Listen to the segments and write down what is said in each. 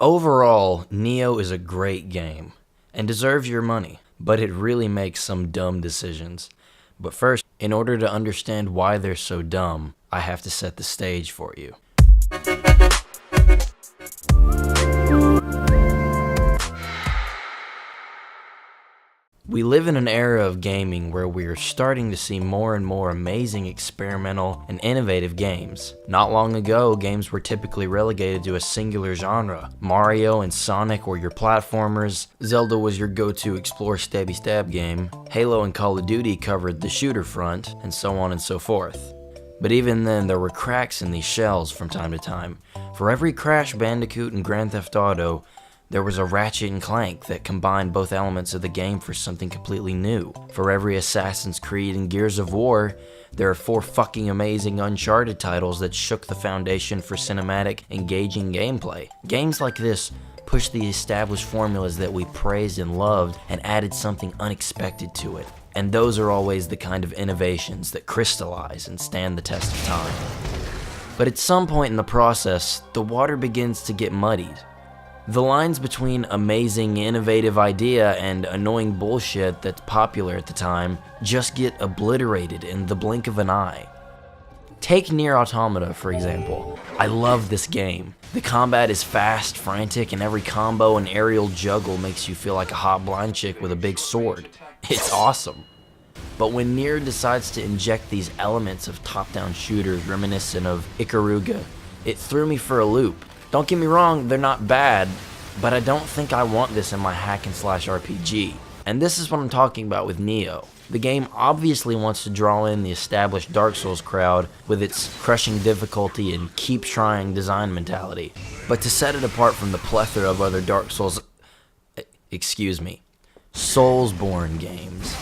Overall, Nioh is a great game and deserves your money, but it really makes some dumb decisions. But first, in order to understand why they're so dumb, I have to set the stage for you. We live in an era of gaming where we are starting to see more and more amazing experimental and innovative games. Not long ago, games were typically relegated to a singular genre. Mario and Sonic were your platformers, Zelda was your go-to explore stabby stab game, Halo and Call of Duty covered the shooter front, and so on and so forth. But even then, there were cracks in these shells from time to time. For every Crash Bandicoot and Grand Theft Auto, there was a Ratchet and Clank that combined both elements of the game for something completely new. For every Assassin's Creed and Gears of War, there are 4 fucking amazing Uncharted titles that shook the foundation for cinematic, engaging gameplay. Games like this pushed the established formulas that we praised and loved and added something unexpected to it. And those are always the kind of innovations that crystallize and stand the test of time. But at some point in the process, the water begins to get muddied. The lines between amazing, innovative idea and annoying bullshit that's popular at the time just get obliterated in the blink of an eye. Take Nioh Automata, for example. I love this game. The combat is fast, frantic, and every combo and aerial juggle makes you feel like a hot blind chick with a big sword. It's awesome. But when Nioh decides to inject these elements of top-down shooters reminiscent of Ikaruga, it threw me for a loop. Don't get me wrong, they're not bad, but I don't think I want this in my hack and slash RPG. And this is what I'm talking about with Nioh. The game obviously wants to draw in the established Dark Souls crowd with its crushing difficulty and keep trying design mentality. But to set it apart from the plethora of other Dark Souls, Soulsborne games,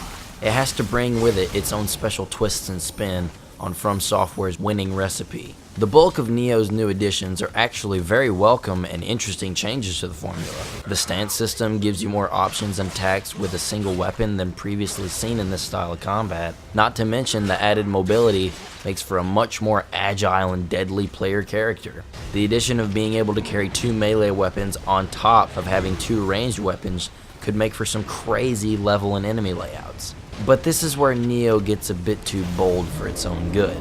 it has to bring with it its own special twists and spin on From Software's winning recipe. The bulk of Nioh's new additions are actually very welcome and interesting changes to the formula. The stance system gives you more options and attacks with a single weapon than previously seen in this style of combat. Not to mention the added mobility makes for a much more agile and deadly player character. The addition of being able to carry 2 melee weapons on top of having 2 ranged weapons could make for some crazy level and enemy layouts. But this is where Nioh gets a bit too bold for its own good.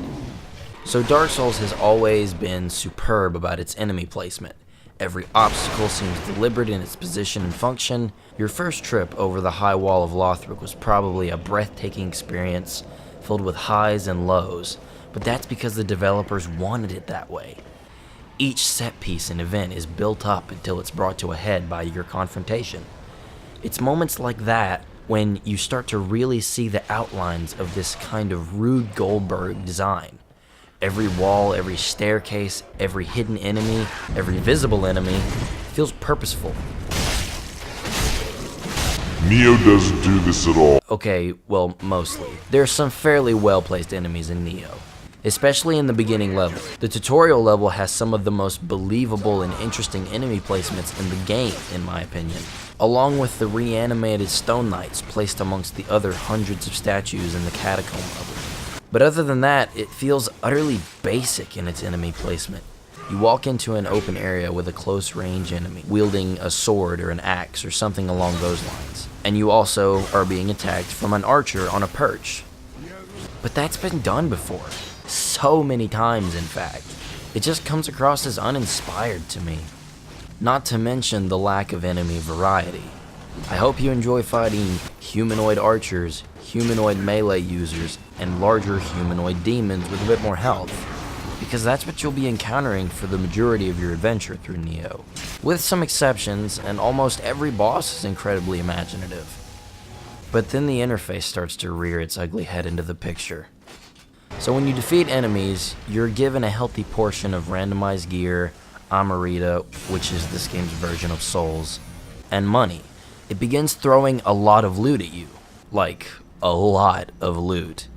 So Dark Souls has always been superb about its enemy placement. Every obstacle seems deliberate in its position and function. Your first trip over the high wall of Lothric was probably a breathtaking experience filled with highs and lows, but that's because the developers wanted it that way. Each set piece and event is built up until it's brought to a head by your confrontation. It's moments like that when you start to really see the outlines of this kind of Rube Goldberg design. Every wall, every staircase, every hidden enemy, every visible enemy feels purposeful. Nioh doesn't do this at all. Okay, well, mostly. There are some fairly well-placed enemies in Nioh, especially in the beginning level. The tutorial level has some of the most believable and interesting enemy placements in the game, in my opinion, along with the reanimated stone knights placed amongst the other hundreds of statues in the catacomb level. But other than that, it feels utterly basic in its enemy placement. You walk into an open area with a close range enemy, wielding a sword or an axe or something along those lines, and you also are being attacked from an archer on a perch. But that's been done before. So many times, in fact. It just comes across as uninspired to me. Not to mention the lack of enemy variety. I hope you enjoy fighting humanoid archers, humanoid melee users, and larger humanoid demons with a bit more health, because that's what you'll be encountering for the majority of your adventure through Nioh. With some exceptions, and almost every boss is incredibly imaginative. But then the interface starts to rear its ugly head into the picture. So when you defeat enemies, you're given a healthy portion of randomized gear, Amarita, which is this game's version of Souls, and money. It begins throwing a lot of loot at you. Like, a lot of loot.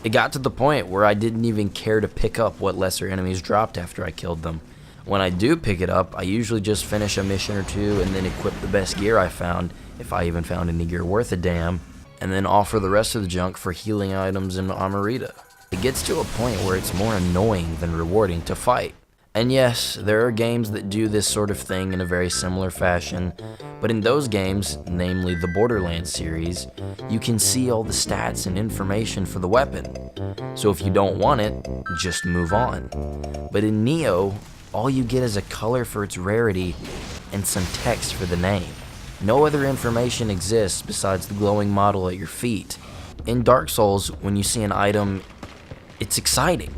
It got to the point where I didn't even care to pick up what lesser enemies dropped after I killed them. When I do pick it up, I usually just finish a mission or two and then equip the best gear I found, if I even found any gear worth a damn, and then offer the rest of the junk for healing items and Amarita. It gets to a point where it's more annoying than rewarding to fight. And yes, there are games that do this sort of thing in a very similar fashion, but in those games, namely the Borderlands series, you can see all the stats and information for the weapon. So if you don't want it, just move on. But in Nioh, all you get is a color for its rarity and some text for the name. No other information exists besides the glowing model at your feet. In Dark Souls, when you see an item, it's exciting.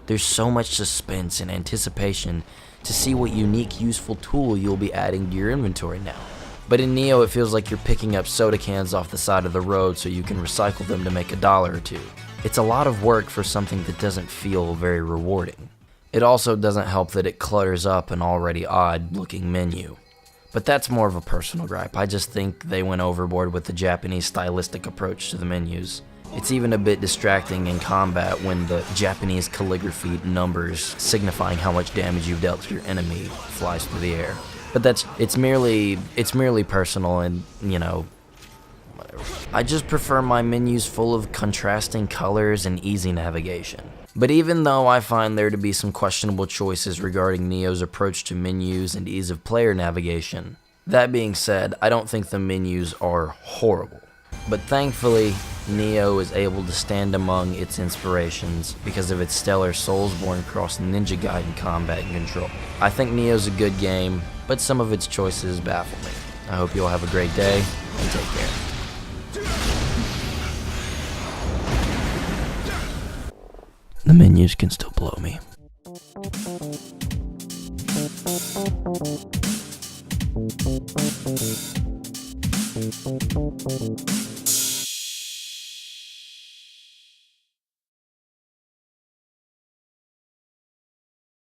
There's so much suspense and anticipation to see what unique, useful tool you'll be adding to your inventory now. But in Nioh, it feels like you're picking up soda cans off the side of the road so you can recycle them to make $1 or $2. It's a lot of work for something that doesn't feel very rewarding. It also doesn't help that it clutters up an already odd-looking menu. But that's more of a personal gripe. I just think they went overboard with the Japanese stylistic approach to the menus. It's even a bit distracting in combat when the Japanese calligraphy numbers signifying how much damage you've dealt to your enemy flies through the air. But it's merely personal, and whatever. I just prefer my menus full of contrasting colors and easy navigation. But even though I find there to be some questionable choices regarding Nioh's approach to menus and ease of player navigation, that being said, I don't think the menus are horrible. But thankfully, Nioh is able to stand among its inspirations because of its stellar Soulsborne cross Ninja Gaiden combat and control. I think Nioh's a good game, but some of its choices baffle me. I hope you all have a great day, and take care. The menus can still blow me.